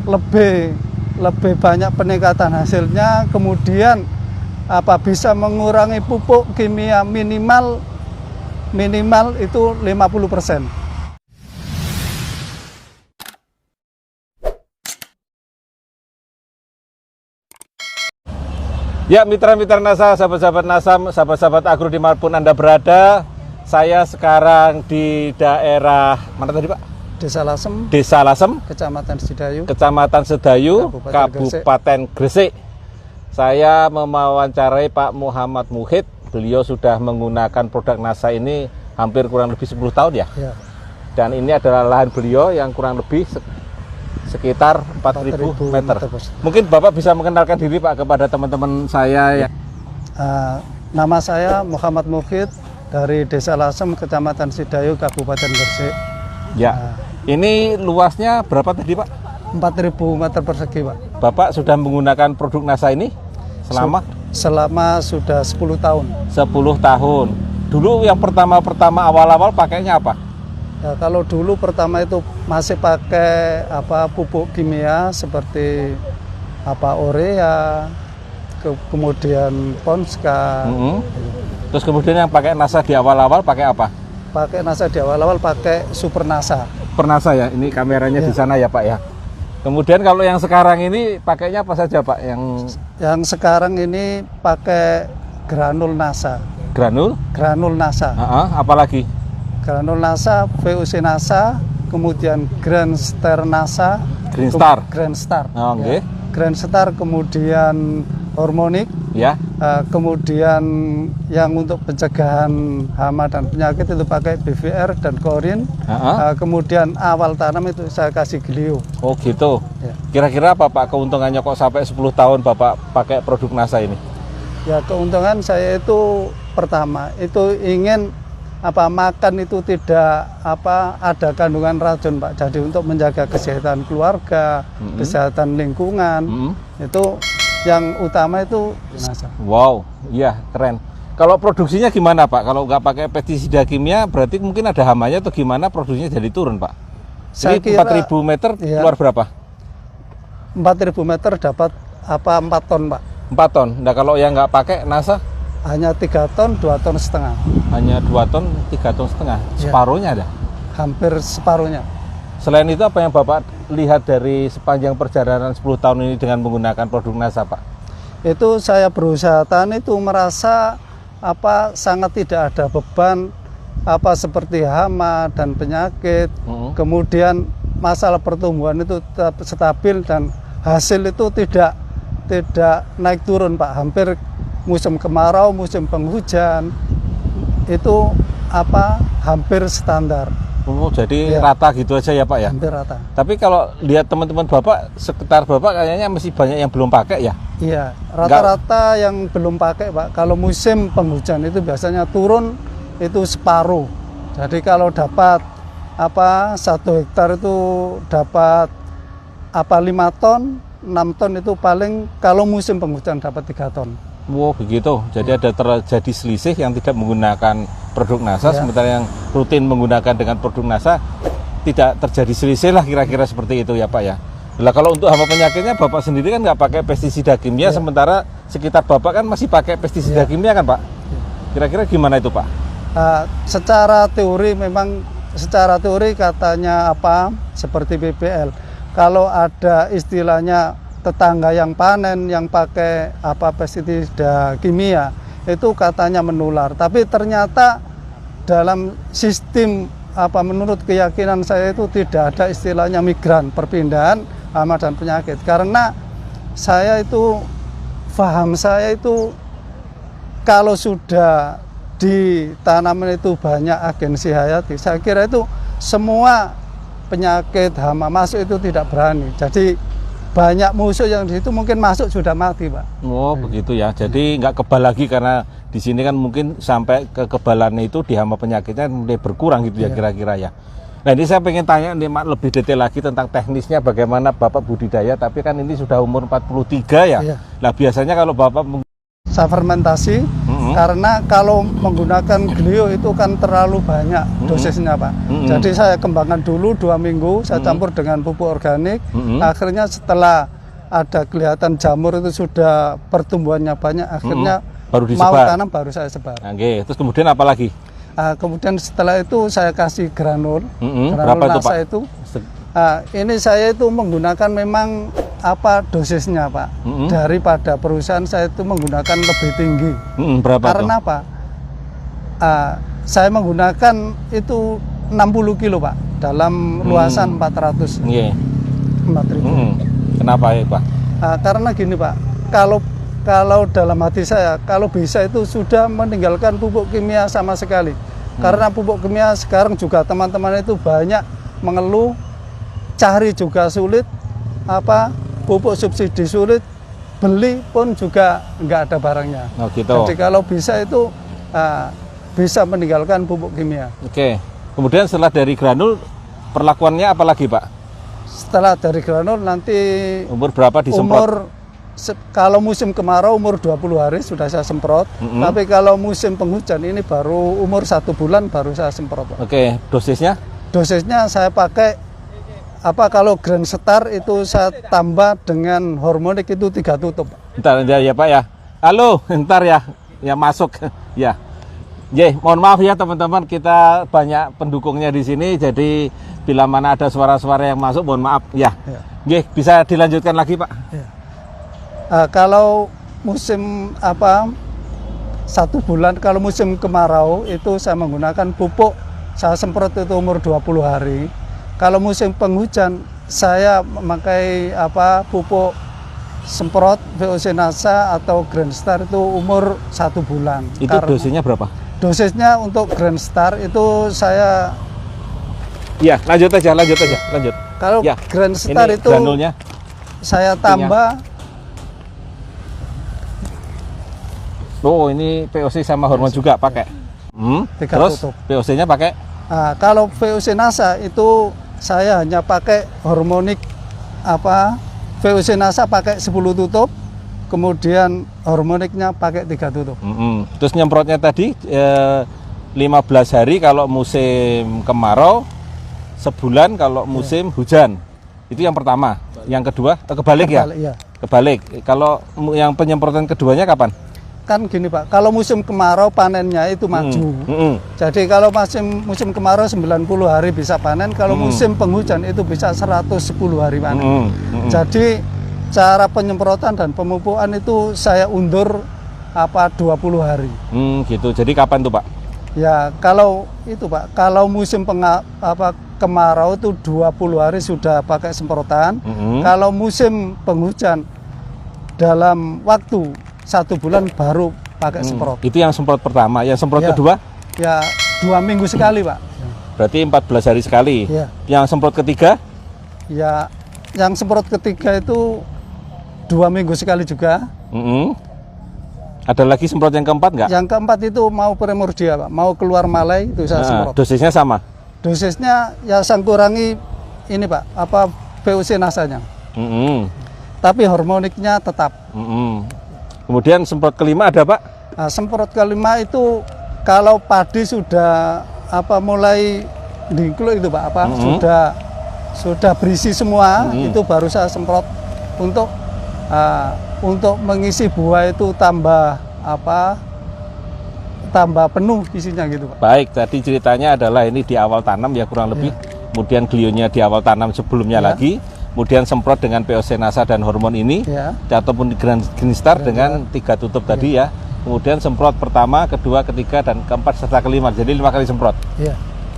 lebih banyak peningkatan hasilnya, kemudian bisa mengurangi pupuk kimia minimal itu 50%. Ya, mitra-mitra NASA, sahabat-sahabat NASA, sahabat-sahabat agro dimanapun Anda berada, saya sekarang di daerah mana tadi Pak? Desa Lasem, Kecamatan Sedayu, Kabupaten Gresik. Saya mewawancarai Pak Muhammad Muhid. Beliau sudah menggunakan produk NASA ini hampir kurang lebih 10 tahun ya. Dan ini adalah lahan beliau yang kurang lebih sekitar 4.000 meter. Mungkin Bapak bisa mengenalkan diri Pak kepada teman-teman saya. Nama saya Muhammad Muhid dari Desa Lasem, Kecamatan Sedayu, Kabupaten Gresik. Ya, ini luasnya berapa tadi Pak? 4.000 meter persegi Pak. Bapak sudah menggunakan produk NASA ini selama sudah 10 tahun. 10 tahun. Dulu yang pertama awal-awal pakainya apa? Ya, kalau dulu pertama itu masih pakai pupuk kimia seperti urea, kemudian Ponska. Terus kemudian yang pakai NASA di awal-awal pakai apa? Pakai NASA di awal-awal pakai Super NASA. Super NASA ya, ini kameranya di sana ya Pak ya. Kemudian kalau yang sekarang ini pakainya apa saja Pak? Yang sekarang ini pakai granul NASA. Granul NASA. Apalagi? Granul NASA, VOC NASA, kemudian Grand Star NASA. Grand Star. Oh, okay. Grand Star, kemudian Hormonik. Ya. Kemudian yang untuk pencegahan hama dan penyakit itu pakai BVR dan Korin. Kemudian awal tanam itu saya kasih Glio. Oh gitu. Ya. Kira-kira apa Pak keuntungannya kok sampai 10 tahun Bapak pakai produk NASA ini? Ya, keuntungan saya itu pertama itu ingin makan itu tidak ada kandungan racun Pak. Jadi untuk menjaga kesehatan keluarga, kesehatan lingkungan, itu yang utama itu NASA. Wow, iya keren. Kalau produksinya gimana Pak? Kalau nggak pakai pestisida kimia berarti mungkin ada hamanya atau gimana produksinya jadi turun Pak? Jadi 4.000 meter keluar berapa? 4.000 meter dapat 4 ton Pak. 4 ton. Nah kalau yang nggak pakai NASA? Hanya 3 ton, 2 ton setengah. Hanya 2 ton, 3 ton setengah. Separuhnya ada? Hampir separuhnya. Selain itu apa yang Bapak lihat dari sepanjang perjalanan 10 tahun ini dengan menggunakan produk NASA Pak? Itu saya berusaha tani itu merasa sangat tidak ada beban seperti hama dan penyakit. Kemudian masalah pertumbuhan itu tetap stabil dan hasil itu tidak naik turun Pak. Hampir musim kemarau, musim penghujan itu hampir standar. Oh, jadi rata gitu aja ya Pak ya? Hampir rata. Tapi kalau lihat teman-teman Bapak, sekitar Bapak kayaknya masih banyak yang belum pakai ya? Iya, rata-rata yang belum pakai Pak. Kalau musim penghujan itu biasanya turun itu separuh. Jadi kalau dapat 1 hektar itu dapat 5 ton, 6 ton itu paling kalau musim penghujan dapat 3 ton. Wow, begitu. Jadi ada terjadi selisih yang tidak menggunakan produk NASA, sementara yang rutin menggunakan dengan produk NASA tidak terjadi selisih lah kira-kira seperti itu ya Pak ya. Nah kalau untuk hama penyakitnya Bapak sendiri kan nggak pakai pestisida kimia, sementara sekitar Bapak kan masih pakai pestisida kimia kan Pak? Kira-kira gimana itu Pak? Secara teori katanya seperti BPL. Kalau ada istilahnya tetangga yang panen yang pakai pestisida kimia itu katanya menular, tapi ternyata dalam sistem menurut keyakinan saya itu tidak ada istilahnya migran, perpindahan hama dan penyakit, karena paham saya itu kalau sudah di tanaman itu banyak agensi hayati, saya kira itu semua penyakit hama masuk itu tidak berani. Jadi banyak musuh yang di situ mungkin masuk sudah mati Pak. Oh begitu ya. Jadi nggak kebal lagi karena di sini kan mungkin sampai kekebalannya itu di hama penyakitnya mulai berkurang gitu ya kira-kira ya. Nah ini saya pengen tanya nih lebih detail lagi tentang teknisnya bagaimana Bapak budidaya. Tapi kan ini sudah umur 43 ya. Nah biasanya kalau Bapak saya fermentasi karena kalau menggunakan Glio itu kan terlalu banyak dosisnya Pak. Jadi saya kembangkan dulu 2 minggu, saya campur dengan pupuk organik. Akhirnya setelah ada kelihatan jamur itu sudah pertumbuhannya banyak, akhirnya baru mau tanam baru saya sebar. Oke, terus kemudian apa lagi? Kemudian setelah itu saya kasih granul. Berapa itu Pak? Ini saya itu menggunakan memang dosisnya Pak. Daripada perusahaan saya itu menggunakan lebih tinggi. Berapa karena apa? Saya menggunakan itu 60 kilo Pak dalam luasan 400. 4.000. Kenapa ya Pak? Karena gini Pak, kalau dalam hati saya, kalau bisa itu sudah meninggalkan pupuk kimia sama sekali. Karena pupuk kimia sekarang juga teman-teman itu banyak mengeluh, cari juga sulit, pupuk subsidi sulit, beli pun juga nggak ada barangnya. Oh, gitu. Jadi kalau bisa itu bisa meninggalkan pupuk kimia. Oke. Kemudian setelah dari granul, perlakuannya apa lagi Pak? Setelah dari granul nanti umur berapa disemprot? Kalau musim kemarau umur 20 hari sudah saya semprot. Tapi kalau musim penghujan ini baru umur 1 bulan baru saya semprot. Oke, dosisnya? Dosisnya saya pakai kalau Grand Star itu saya tambah dengan hormonik itu 3 tutup. Bentar ya Pak ya. Halo, bentar ya. Ya masuk. Ya. Mohon maaf ya teman-teman, kita banyak pendukungnya di sini, jadi bila mana ada suara-suara yang masuk mohon maaf ya. Bisa dilanjutkan lagi Pak. Ya. Kalau musim 1 bulan, kalau musim kemarau itu saya menggunakan pupuk, saya semprot itu umur 20 hari. Kalau musim penghujan saya memakai pupuk semprot VOC Nasa atau Grand Star itu umur 1 bulan. Itu dosisnya berapa? Dosisnya untuk Grand Star itu saya lanjut aja. Kalau Grand Star itu granulnya saya tambah. Oh, ini VOC sama hormon juga pakai. Terus VOC-nya pakai? Kalau VOC Nasa itu saya hanya pakai hormonik VOC Nasa pakai 10 tutup, kemudian hormoniknya pakai 3 tutup. Terus nyemprotnya tadi 15 hari kalau musim kemarau, sebulan kalau musim hujan. Itu yang pertama. Yang kedua kebalik ya? Iya. Kebalik. Kalau yang penyemprotan keduanya kapan? Kan gini Pak, kalau musim kemarau panennya itu maju. Jadi kalau musim kemarau 90 hari bisa panen, kalau musim penghujan itu bisa 110 hari panen. Jadi cara penyemprotan dan pemupukan itu saya undur 20 hari. Gitu. Jadi kapan tuh Pak? Ya kalau itu Pak, kalau musim kemarau itu 20 hari sudah pakai semprotan. Kalau musim penghujan dalam waktu 1 bulan baru pakai semprot. Itu yang semprot pertama. Yang semprot kedua? Ya 2 minggu sekali Pak. Berarti 14 hari sekali. Ya. Yang semprot ketiga? Ya, yang semprot ketiga itu 2 minggu sekali juga. Ada lagi semprot yang keempat nggak? Yang keempat itu mau Primordia Pak, mau keluar Malai itu saya semprot. Dosisnya sama? Dosisnya ya saya kurangi ini Pak, VOC Nasanya. Tapi hormoniknya tetap. Kemudian semprot kelima ada Pak? Semprot kelima itu kalau padi sudah mulai dingkluk itu Pak, sudah berisi semua, itu baru saya semprot untuk mengisi buah itu tambah penuh isinya gitu Pak. Baik, tadi ceritanya adalah ini di awal tanam ya kurang lebih. Kemudian glionya di awal tanam sebelumnya lagi. Kemudian semprot dengan VOC Nasa dan hormon ini, ataupun Grand Star dengan 3 tutup tadi ya. Kemudian semprot pertama, kedua, ketiga, dan keempat serta kelima. Jadi 5 kali semprot.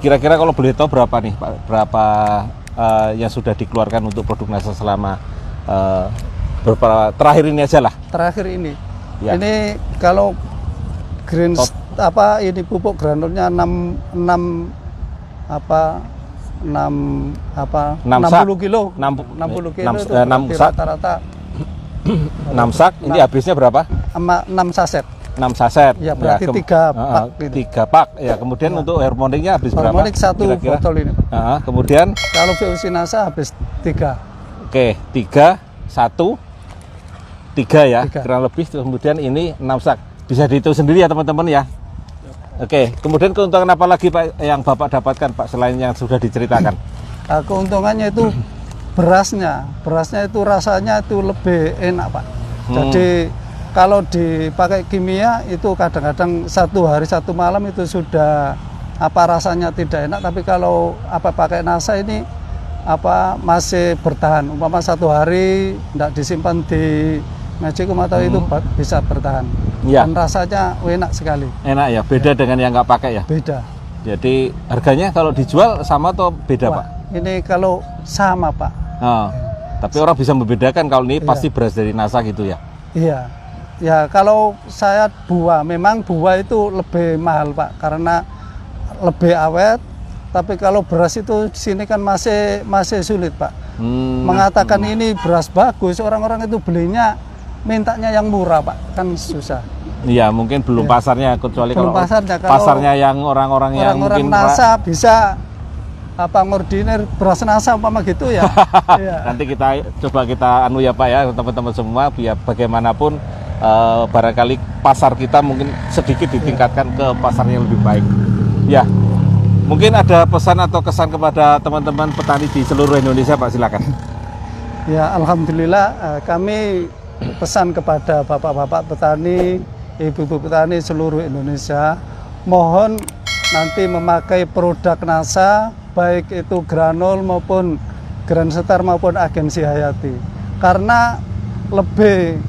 Kira-kira kalau boleh tahu berapa nih Pak? Berapa yang sudah dikeluarkan untuk produk Nasa selama terakhir ini aja lah? Terakhir ini. Ini kalau ini pupuk granulnya 60 kilo. 60 kilo itu rata-rata 6 sak. Ini habisnya berapa? 6 saset. 6 saset. Ya, berarti 3 pak. 3 pak. Ya, kemudian untuk hormoniknya habis berapa? Hormonik 1 botol ini. Kemudian kalau VOC Nasa habis 3. Oke, 3, 1. 3 ya, kurang lebih. Kemudian ini 6 sak. Bisa dihitung sendiri ya teman-teman ya. Oke, kemudian keuntungan apa lagi Pak yang Bapak dapatkan Pak selain yang sudah diceritakan? Keuntungannya itu berasnya itu rasanya itu lebih enak Pak. Jadi kalau dipakai kimia itu kadang-kadang 1 hari 1 malam itu sudah rasanya tidak enak, tapi kalau pakai NASA ini masih bertahan. Umpama 1 hari tidak disimpan di Magicom atau itu bisa bertahan. Ya. Dan rasanya enak sekali. Enak ya, beda dengan yang nggak pakai ya? Beda. Jadi harganya kalau dijual sama atau beda Pak? Ini kalau sama Pak. Tapi orang bisa membedakan kalau ini pasti beras dari NASA gitu ya? Iya. Ya kalau saya memang buah itu lebih mahal Pak, karena lebih awet. Tapi kalau beras itu di sini kan masih sulit Pak. Mengatakan ini beras bagus, orang-orang itu belinya mintanya yang murah Pak, kan susah. Iya, mungkin belum pasarnya, kecuali belum kalau kalau pasarnya yang orang-orang yang mungkin NASA bisa ngordinir beras NASA umpama gitu ya. Iya. Nanti coba kita anu ya Pak ya, teman-teman semua, biar bagaimanapun barangkali pasar kita mungkin sedikit ditingkatkan ke pasar yang lebih baik. Ya, mungkin ada pesan atau kesan kepada teman-teman petani di seluruh Indonesia Pak, silakan. Ya, alhamdulillah kami pesan kepada bapak-bapak petani, ibu-ibu petani seluruh Indonesia, mohon nanti memakai produk NASA, baik itu granul maupun Granstar maupun Agensi Hayati, karena lebih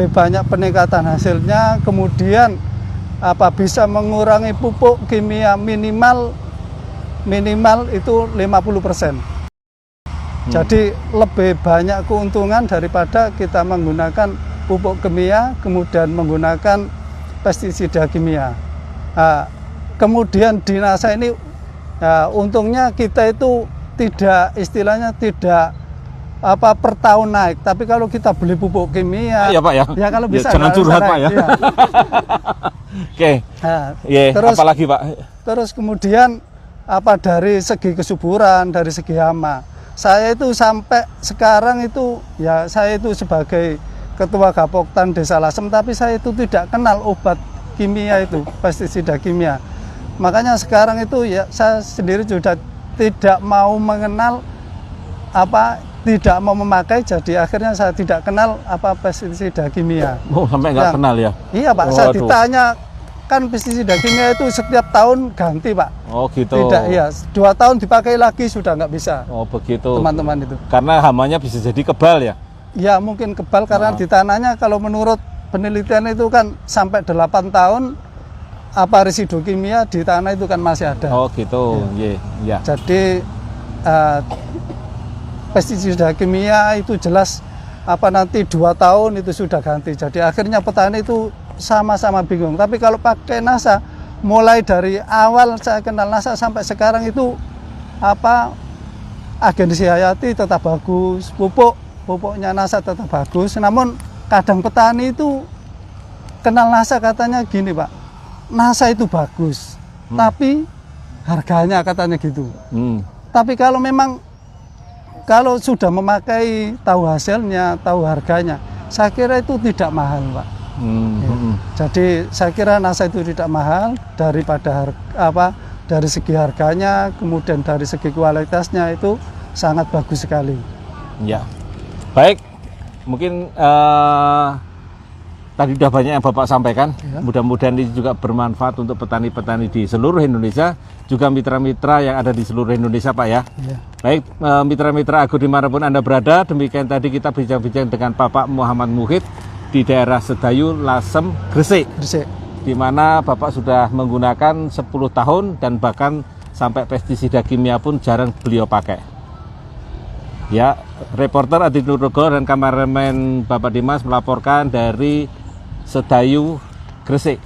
banyak peningkatan hasilnya, kemudian bisa mengurangi pupuk kimia minimal itu 50%. Jadi lebih banyak keuntungan daripada kita menggunakan pupuk kimia, kemudian menggunakan pestisida kimia. Kemudian di NASA ini untungnya kita itu tidak per tahun naik, tapi kalau kita beli pupuk kimia, ya Pak ya kalau bisa jangan curhat Pak ya. Oke. Terus apalagi Pak? Terus kemudian dari segi kesuburan, dari segi hama. Saya itu sampai sekarang itu ya, saya itu sebagai ketua Gapoktan Desa Lasem, tapi saya itu tidak kenal obat kimia itu, pestisida kimia. Makanya sekarang itu ya saya sendiri sudah tidak mau mengenal tidak mau memakai, jadi akhirnya saya tidak kenal pestisida kimia. Sampai nggak kenal ya? Iya Pak, saya ditanya kan pestisida kimia itu setiap tahun ganti Pak. Oh gitu. Tidak, ya 2 tahun dipakai lagi sudah nggak bisa. Oh begitu. Teman-teman itu. Karena hamanya bisa jadi kebal ya? Ya mungkin kebal karena di tanahnya kalau menurut penelitian itu kan sampai 8 tahun residu kimia di tanah itu kan masih ada. Oh gitu. Ya. Jadi pestisida kimia itu jelas nanti 2 tahun itu sudah ganti. Jadi akhirnya petani itu sama-sama bingung. Tapi kalau pakai NASA, mulai dari awal saya kenal NASA sampai sekarang itu Agensi Hayati tetap bagus, pupuknya NASA tetap bagus. Namun kadang petani itu kenal NASA katanya gini Pak, NASA itu bagus, tapi harganya katanya gitu. Tapi kalau sudah memakai, tahu hasilnya, tahu harganya, saya kira itu tidak mahal Pak. Jadi saya kira NASA itu tidak mahal daripada dari segi harganya, kemudian dari segi kualitasnya itu sangat bagus sekali. Ya, baik. Mungkin tadi sudah banyak yang Bapak sampaikan. Ya. Mudah-mudahan ini juga bermanfaat untuk petani-petani di seluruh Indonesia, juga mitra-mitra yang ada di seluruh Indonesia Pak ya. Ya. Baik, mitra-mitra Ago dimanapun Anda berada, demikian tadi kita bincang-bincang dengan Bapak Muhammad Muhid di daerah Sedayu, Lasem, Gresik. Di mana Bapak sudah menggunakan 10 tahun dan bahkan sampai pestisida kimia pun jarang beliau pakai. Ya, reporter Adi Nugroho dan kameramen Bapak Dimas melaporkan dari Sedayu, Gresik.